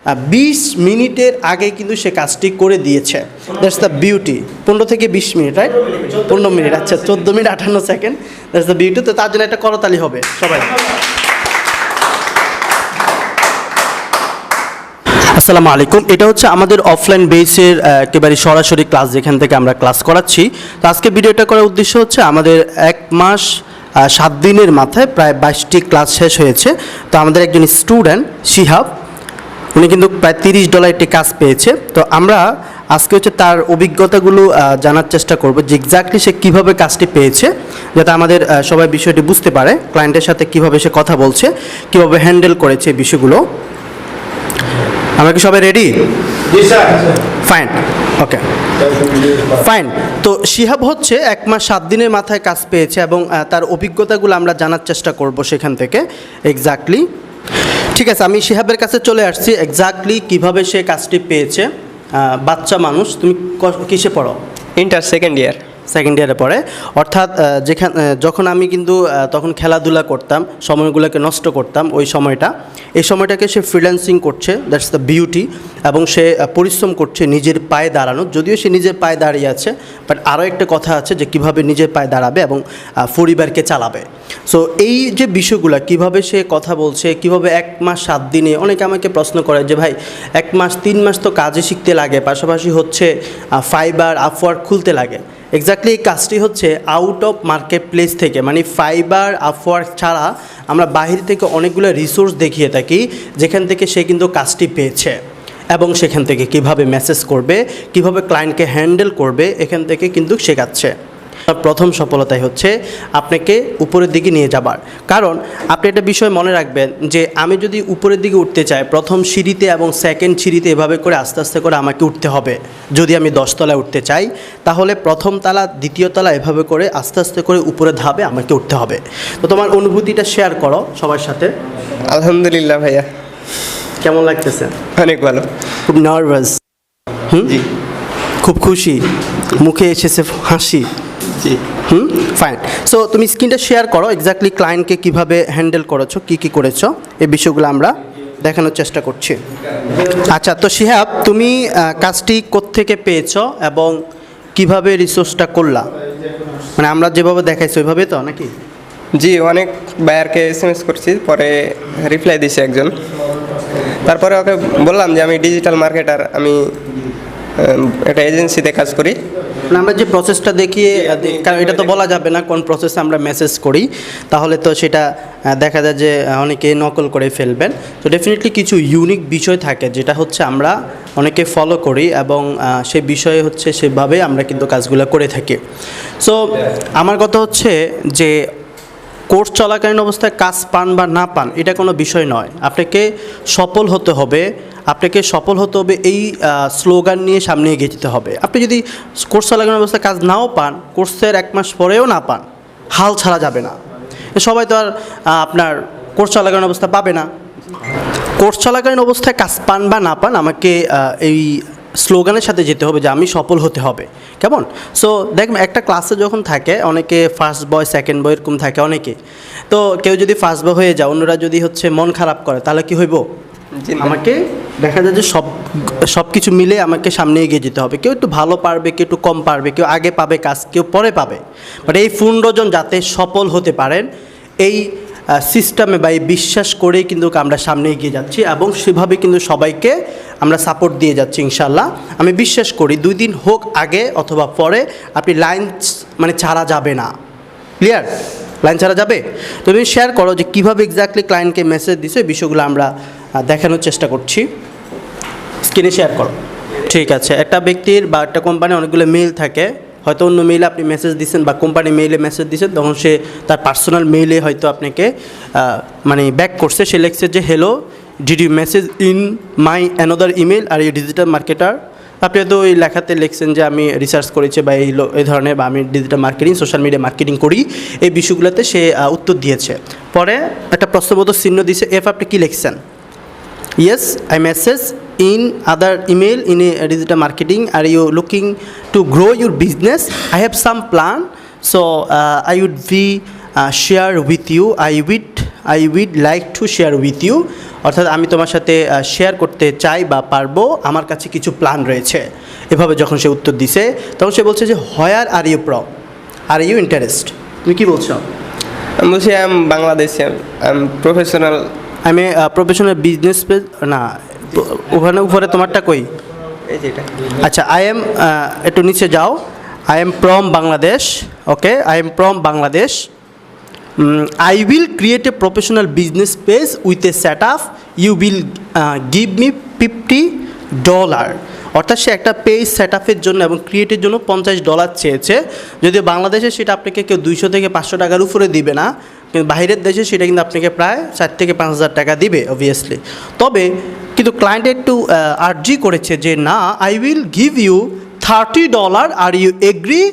20 মিনিটের আগে কিন্তু সে কাজটি করে দিয়েছে। That's the beauty. 15 থেকে 20 মিনিট, রাইট? 15 মিনিট, আচ্ছা 14 minute 58 second. That's the beauty. তো তার জন্য একটা করতালি হবে সবাই। আসসালামু আলাইকুম। এটা হচ্ছে আমাদের অফলাইন বেসের একেবারে সরাসরি ক্লাস, যেখান থেকে আমরা ক্লাস করাচ্ছি। তো আজকে ভিডিওটা করার উদ্দেশ্য হচ্ছে আমাদের 1 মাস 7 দিনের মাথায় প্রায় 22টি ক্লাস শেষ হয়েছে। তো আমাদের একজন স্টুডেন্ট শিহাব, উনি কিন্তু প্রায় $30 একটি কাজ পেয়েছে। তো আমরা আজকে হচ্ছে তার অভিজ্ঞতাগুলো জানার চেষ্টা করব যে এক্স্যাক্টলি সে কীভাবে কাজটি পেয়েছে, যাতে আমাদের সবাই বিষয়টি বুঝতে পারে, ক্লায়েন্টের সাথে কীভাবে সে কথা বলছে, কীভাবে হ্যান্ডেল করেছে এই বিষয়গুলো। আমরা কি সবাই রেডি? Fine, okay fine. তো শিহাব হচ্ছে 1 মাস 7 দিনের মাথায় কাজ পেয়েছে এবং তার অভিজ্ঞতাগুলো আমরা জানার চেষ্টা করব সেখান থেকে এক্স্যাক্টলি। ঠিক আছে, আমি শিহাবের কাছে চলে আসছি এক্স্যাক্টলি কীভাবে সে কাজটি পেয়েছে। বাচ্চা মানুষ, তুমি কিসে পড়ো? ইন্টার সেকেন্ড ইয়ারে পড়ে। অর্থাৎ যখন আমি কিন্তু তখন খেলাধুলা করতাম, সময়গুলোকে নষ্ট করতাম, এই সময়টাকে সে ফ্রিল্যান্সিং করছে। That's the beauty. এবং সে পরিশ্রম করছে নিজের পায়ে দাঁড়ানো। যদিও সে নিজের পায়ে দাঁড়িয়ে আছে, বাট আরও একটা কথা আছে যে কীভাবে নিজের পায়ে দাঁড়াবে এবং পরিবারকে চালাবে। সো এই যে বিষয়গুলো, কীভাবে সে কথা বলছে, কীভাবে 1 মাস 7 দিনে, অনেকে আমাকে প্রশ্ন করে যে ভাই 1 মাস 3 মাস তো কাজে শিখতে লাগে, পাশাপাশি হচ্ছে ফাইবার আপওয়ার্ক খুলতে লাগে। এক্স্যাক্টলি এই কাজটি হচ্ছে আউট অফ মার্কেট প্লেস থেকে, মানে ফাইবার আপওয়ার্ক ছাড়া আমরা বাহির থেকে অনেকগুলো রিসোর্স দেখিয়ে থাকি, যেখান থেকে সে কিন্তু কাজটি পেয়েছে এবং সেখান থেকে কিভাবে মেসেজ করবে, কিভাবে ক্লায়েন্টকে হ্যান্ডেল করবে, এখান থেকে কিন্তু শেখাচ্ছে। প্রথম সফলতাই হচ্ছে আপনাকে উপরের দিকে নিয়ে যাবার। কারণ আপনি একটা বিষয় মনে রাখবেন যে আমি যদি উপরের দিকে উঠতে চাই, প্রথম সিঁড়িতে এবং সেকেন্ড সিঁড়িতে এভাবে করে আস্তে আস্তে করে আমাকে উঠতে হবে। যদি আমি 10 তলায় উঠতে চাই, তাহলে প্রথম তলা, দ্বিতীয় তলা, এভাবে করে আস্তে আস্তে করে উপরে ধাপে আমাকে উঠতে হবে। তো তোমার অনুভূতিটা শেয়ার করো সবার সাথে। আলহামদুলিল্লাহ ভাইয়া, কেমন লাগতেছে? অনেক ভালো। খুব নার্ভাস? জি। খুব খুশি? মুখে এসেছে হাসি? জি। ফাইন। সো তুমি স্ক্রিনটা শেয়ার করো, এক্স্যাক্টলি ক্লায়েন্টকে কীভাবে হ্যান্ডেল করেছো, কী করেছো, এই বিষয়গুলো আমরা দেখানোর চেষ্টা করছি। আচ্ছা, তো শিহাব, তুমি কাজটি কোত্থেকে পেয়েছো এবং কিভাবে রিসোর্সটা করলা? মানে আমরা যেভাবে দেখাইছি ওইভাবে তো নাকি? জি, অনেক বায়ারকে SMS করছি, পরে রিপ্লাই দিছে একজন। তারপরে ওকে বললাম যে আমি ডিজিটাল মার্কেটার, আমি একটা এজেন্সিতে কাজ করি। আমরা যে প্রসেসটা দেখিয়ে, কারণ এটা তো বলা যাবে না কোন প্রসেসে আমরা মেসেজ করি, তাহলে তো সেটা দেখা যায় যে অনেকে নকল করে ফেলবেন। তো ডেফিনেটলি কিছু ইউনিক বিষয় থাকে যেটা হচ্ছে আমরা অনেকে ফলো করি এবং সেই বিষয়ে হচ্ছে সেভাবে আমরা কিন্তু কাজগুলো করে থাকি। সো আমার কথা হচ্ছে যে কোর্স চলাকালীন অবস্থায় কাজ পান বা না পান এটা কোনো বিষয় নয়। আপনাকে সফল হতে হবে, এই স্লোগান নিয়ে সামনে এগিয়ে যেতে হবে। আপনি যদি কোর্স চলাকালীন অবস্থায় কাজ নাও পান, কোর্সের 1 মাস পরেও না পান, হাল ছাড়া যাবে না। সবাই তো আর আপনার কোর্স চলাকালীন অবস্থা পাবে না। কোর্স চলাকালীন অবস্থায় কাজ পান বা না পান, আমাকে এই স্লোগানের সাথে যেতে হবে যে আমি সফল হতে হবে। কেমন? সো দেখবেন একটা ক্লাসে যখন থাকে অনেকে ফার্স্ট বয়, সেকেন্ড বয় এরকম থাকে অনেকে। তো কেউ যদি ফার্স্ট বয় হয়ে যায়, অন্যরা যদি হচ্ছে মন খারাপ করে, তাহলে কি হইব? আমাকে দেখা যায় যে সব কিছু মিলে আমাকে সামনে এগিয়ে যেতে হবে। কেউ একটু ভালো পারবে, কেউ একটু কম পারবে, কেউ আগে পাবে কাজ, কেউ পরে পাবে। বাট এই 15 জন যাতে সফল হতে পারেন, এই সিস্টেমে বা এই বিশ্বাস করেই কিন্তু আমরা সামনে এগিয়ে যাচ্ছি এবং সেভাবে কিন্তু সবাইকে আমরা সাপোর্ট দিয়ে যাচ্ছি ইনশাল্লাহ। আমি বিশ্বাস করি 2 দিন হোক আগে অথবা পরে, আপনি লাইন মানে ছাড়া যাবে না। ক্লিয়ার? লাইন ছাড়া যাবে। তো তুমি শেয়ার করো যে কীভাবে এক্স্যাক্টলি ক্লায়েন্টকে মেসেজ দিছো, এই বিষয়গুলো আমরা দেখানোর চেষ্টা করছি। স্ক্রিনে শেয়ার করো। ঠিক আছে, একটা ব্যক্তির বা একটা কোম্পানির অনেকগুলো মেইল থাকে, হয়তো অন্য মেইলে আপনি মেসেজ দিচ্ছেন বা কোম্পানি মেইলে মেসেজ দিচ্ছেন, তখন সে তার পার্সোনাল মেইলে হয়তো আপনাকে মানে ব্যাক করছে। সে লিখছে যে hello, did you message in my another email are you digital marketer. আপনি হয়তো ওই লেখাতে লিখছেন যে আমি রিসার্চ করেছি বা এই ধরনের, বা আমি digital marketing, social media marketing করি, এই বিষয়গুলোতে সে উত্তর দিয়েছে। পরে একটা প্রশ্নবোধক চিহ্ন দিয়েছে। আপনি কী লিখছেন? Yes, I message in other email in a digital marketing. Are you looking to grow your business? I have some plan, so I would be share with you. I would like to share with you. অর্থাৎ আমি তোমার সাথে share করতে চাই বা পারবো, আমার কাছে কিছু প্ল্যান রয়েছে। এভাবে যখন সে উত্তর দিছে তখন সে বলছে যে where are you are you interest, তুমি কি বলছো? আমি বলছি I am Bangladeshi, I am professional. আমি প্রফেশনাল বিজনেস না, ওখানে উপরে তোমারটা কই? এই যেটা। আচ্ছা, আই এম, একটু নিচে যাও। I am from Bangladesh. Okay, I am from Bangladesh. I will create a professional business page with a setup. You will give me $50. অর্থাৎ সে একটা পেজ সেট আপের জন্য এবং ক্রিয়েটের জন্য $50 চেয়েছে। যদিও বাংলাদেশে সেটা আপনাকে কেউ 200 থেকে 500 টাকার উপরে দিবে না, কিন্তু বাইরের দেশে সেটা কিন্তু আপনাকে প্রায় 4 থেকে 5 হাজার টাকা দিবে অবভিয়াসলি। তবে কিন্তু ক্লায়েন্ট একটু আর্জি করেছে যে না, I will give you $30, are you agree,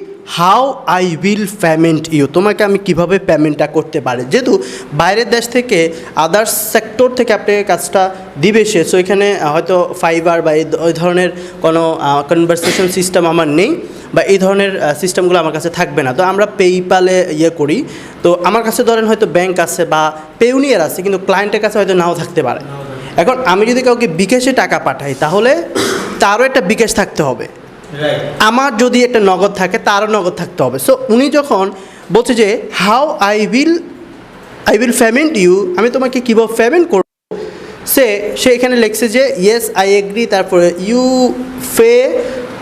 how I will payment you, তোমাকে আমি কিভাবে পেমেন্টটা করতে পারি। যেহেতু বাইরের দেশ থেকে আদার্স সেক্টর থেকে আপনাকে কাজটা দিবে সে, সো এখানে হয়তো ফাইবার বা এই ধরনের কোনো কনভারসেশন সিস্টেম আমার নেই, বা এই ধরনের সিস্টেমগুলো আমার কাছে থাকবে না। তো আমরা পেইপালে করি, তো আমার কাছে ধরেন হয়তো ব্যাংক আছে বা পেউনিয়ার আছে, কিন্তু ক্লায়েন্টের কাছে হয়তো নাও থাকতে পারে। এখন আমি যদি কাউকে বিকাশে টাকা পাঠাই তাহলে তারও একটা বিকাশ থাকতে হবে, আমার যদি একটা নগদ থাকে তারও নগদ থাকতে হবে। সো উনি যখন বলছে যে how I will payment you, আমি তোমাকে কীভাবে পেমেন্ট করব, সে এখানে লিখছে যে ইয়েস আই এগ্রি, তারপরে you pay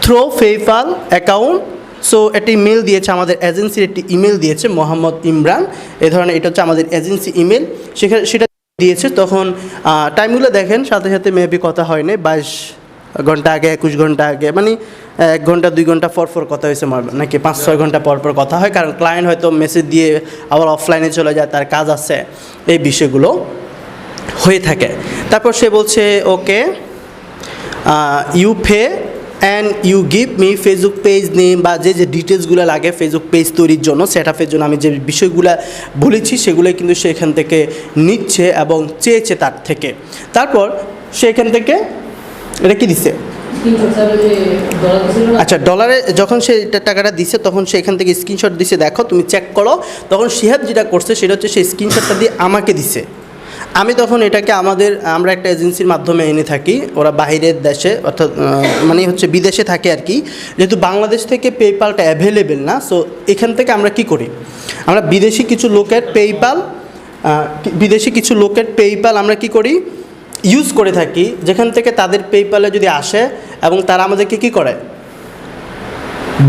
through PayPal account. So একটা ইমেল দিয়েছে, আমাদের এজেন্সির একটি ইমেল দিয়েছে, মোহাম্মদ ইমরান এই ধরনের, এটা হচ্ছে আমাদের এজেন্সি ইমেল। সেটা দিয়েছে। তখন টাইমগুলো দেখেন, সাথে সাথে মেবি কথা হয়নি, 22 ঘন্টা আগে, 21 ঘন্টা আগে, মানে 1 ঘন্টা 2 ঘন্টা পর কথা হয়েছে নাকি 5-6 ঘন্টা পর কথা হয়, কারণ ক্লায়েন্ট হয়তো মেসেজ দিয়ে আবার অফলাইনে চলে যায়, তার কাজ আছে, এই বিষয়গুলো হয়ে থাকে। তারপর সে বলছে okay, you pay and you give me Facebook page name, বা যে ডিটেলসগুলো লাগে ফেসবুক পেজ তৈরির জন্য, সেট আপের জন্য আমি যে বিষয়গুলো বলেছি সেগুলোই কিন্তু সে এখান থেকে নিচ্ছে এবং চেয়েছে তার থেকে। তারপর সে এখান থেকে এটা কি দিছে, আচ্ছা ডলারে যখন সে টাকাটা দিছে তখন সে এখান থেকে স্ক্রিনশট দিছে, দেখো তুমি চেক করো। তখন শিহাব যেটা করছে সেটা হচ্ছে সেই স্ক্রিনশটটা দিয়ে আমাকে দিছে। আমি তখন এটাকে আমরা একটা এজেন্সির মাধ্যমে এনে থাকি, ওরা বাইরের দেশে, অর্থাৎ মানে হচ্ছে বিদেশে থাকে আর কি। যেহেতু বাংলাদেশ থেকে পেপ্যালটা অ্যাভেলেবেল না, সো এখান থেকে আমরা কি করি, আমরা বিদেশি কিছু লোকের পেপ্যাল আমরা কি করি, ইউজ করে থাকি, যেখান থেকে তাদের পেপ্যালে যদি আসে এবং তারা আমাদেরকে কি করে,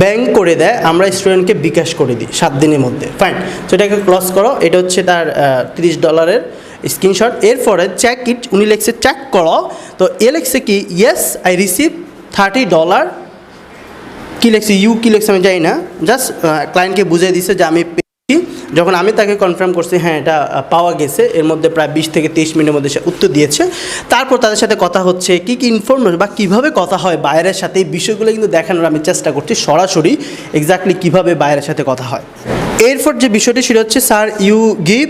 ব্যাংক করে দেয়, আমরা স্টুডেন্টকে বিকাশ করে দিই 7 দিনের মধ্যে। ফাইন, তো এটাকে ক্লোজ করো। এটা হচ্ছে তার $30 স্ক্রিনশট। এরপরে চেক ইট, উনি লিখছে চেক করো, তো লিখছে কি ইয়েস আই রিসিভ $30। কী লিখছে, কি লিখছে আমি জানি না, জাস্ট ক্লায়েন্টকে বুঝিয়ে দিছে যে আমি পেয়েছি। যখন আমি তাকে কনফার্ম করছি হ্যাঁ এটা পাওয়া গেছে, এর মধ্যে প্রায় 20 থেকে 30 মিনিটের মধ্যে সে উত্তর দিয়েছে। তারপর তাদের সাথে কথা হচ্ছে, কী ইনফরমেশন বা কীভাবে কথা হয় বাইরের সাথে, এই বিষয়গুলো কিন্তু দেখানোর আমি চেষ্টা করছি সরাসরি, এক্স্যাক্টলি কীভাবে বাইরের সাথে কথা হয়। এরপর যে বিষয়টি সেটা হচ্ছে sir you give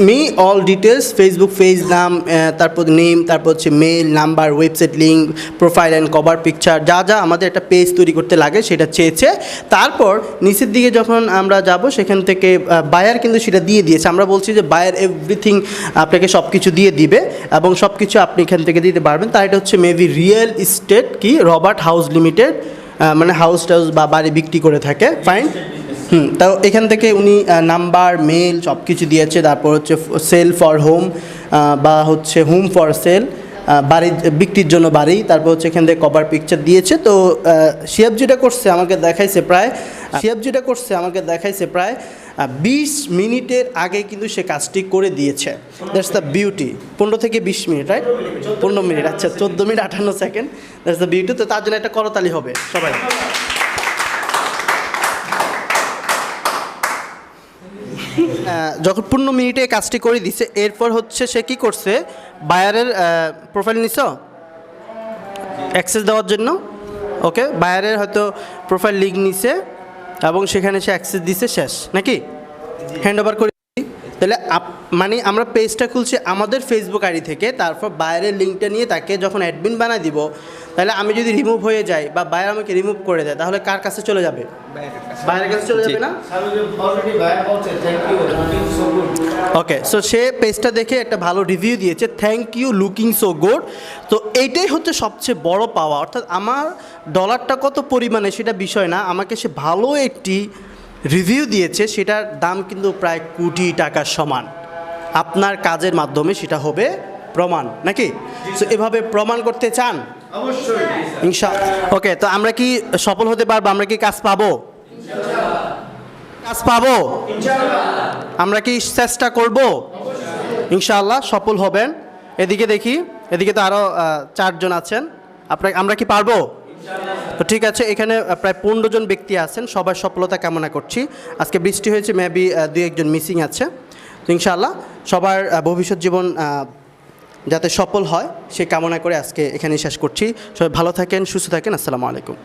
me all details, Facebook page নাম, তারপর নেম, তারপর হচ্ছে mail number, website link, profile and cover picture, যা আমাদের একটা পেজ তৈরি করতে লাগে সেটা চেয়েছে। তারপর নিচের দিকে যখন আমরা যাব সেখান থেকে বায়ার কিন্তু সেটা দিয়ে দিয়েছে। আমরা বলছি যে বায়ার এভরিথিং আপনাকে সব কিছু দিয়ে দিবে এবং সব কিছু আপনি এখান থেকে দিতে পারবেন। তার এটা হচ্ছে মেবি রিয়েল এস্টেট কি রবার্ট হাউস লিমিটেড, মানে হাউস বা বাড়ি বিক্রি করে থাকে। ফাইন, তাও এখান থেকে উনি নাম্বার, মেল সব কিছু দিয়েছে। তারপর হচ্ছে সেল ফর হোম বা হচ্ছে হোম ফর সেল, বাড়ি বিক্রির জন্য বাড়ি। তারপর হচ্ছে এখান থেকে কভার পিকচার দিয়েছে। তো শিহাব যেটা করছে আমাকে দেখাইছে প্রায় 20 মিনিটের আগে কিন্তু সে কাজটি করে দিয়েছে। That's the beauty. 15 থেকে 20 মিনিট, রাইট? 15 মিনিট, আচ্ছা 14 minute 58 second. That's the beauty. তো তার জন্য একটা করতালি হবে সবাই। যখন 15 মিনিটে কাজটি করে দিছে, এরপর হচ্ছে সে কী করছে, বায়ারের প্রোফাইল নিছ অ্যাক্সেস দেওয়ার জন্য। ওকে, বায়ারের হয়তো প্রোফাইল লিঙ্ক নিছে এবং সেখানে সে অ্যাক্সেস দিছে, শেষ নাকি হ্যান্ড ওভার করে তাহলে মানে আমরা পেজটা খুলছি আমাদের ফেসবুক আইডি থেকে, তারপর বাইরের লিঙ্কটা নিয়ে তাকে যখন অ্যাডমিন বানায় দিব, তাহলে আমি যদি রিমুভ হয়ে যাই বা বাইরে আমাকে রিমুভ করে দেয়, তাহলে কার কাছে চলে যাবে? বাইরের কাছে চলে যাবে না? ওকে, সো সে পেজটা দেখে একটা ভালো রিভিউ দিয়েছে, thank you looking so good. তো এইটাই হচ্ছে সবচেয়ে বড় পাওয়া, অর্থাৎ আমার ডলারটা কত পরিমাণে সেটা বিষয় না, আমাকে সে ভালো একটি রিভিউ দিয়েছে, সেটার দাম কিন্তু প্রায় কোটি টাকার সমান। আপনার কাজের মাধ্যমে সেটা হবে প্রমাণ, নাকি? সো এভাবে প্রমাণ করতে চান? অবশ্যই, ইনশাআল্লাহ। ওকে, তো আমরা কি সফল হতে পারবো? আমরা কি কাজ পাবো? কাজ পাবো আমরা কি চেষ্টা করব? ইনশাআল্লাহ সফল হবেন। এদিকে দেখি, এদিকে তো আরও 4 জন আছেন। আমরা কি পারবো? তো ঠিক আছে, এখানে প্রায় 15 জন ব্যক্তি আছেন, সবার সফলতা কামনা করছি। আজকে বৃষ্টি হয়েছে, মেবি 2-1 জন মিসিং আছে। তো ইনশাআল্লাহ সবার ভবিষ্যৎ জীবন যাতে সফল হয় সে কামনা করে আজকে এখানেই শেষ করছি। সবাই ভালো থাকেন, সুস্থ থাকেন। আসসালামু আলাইকুম।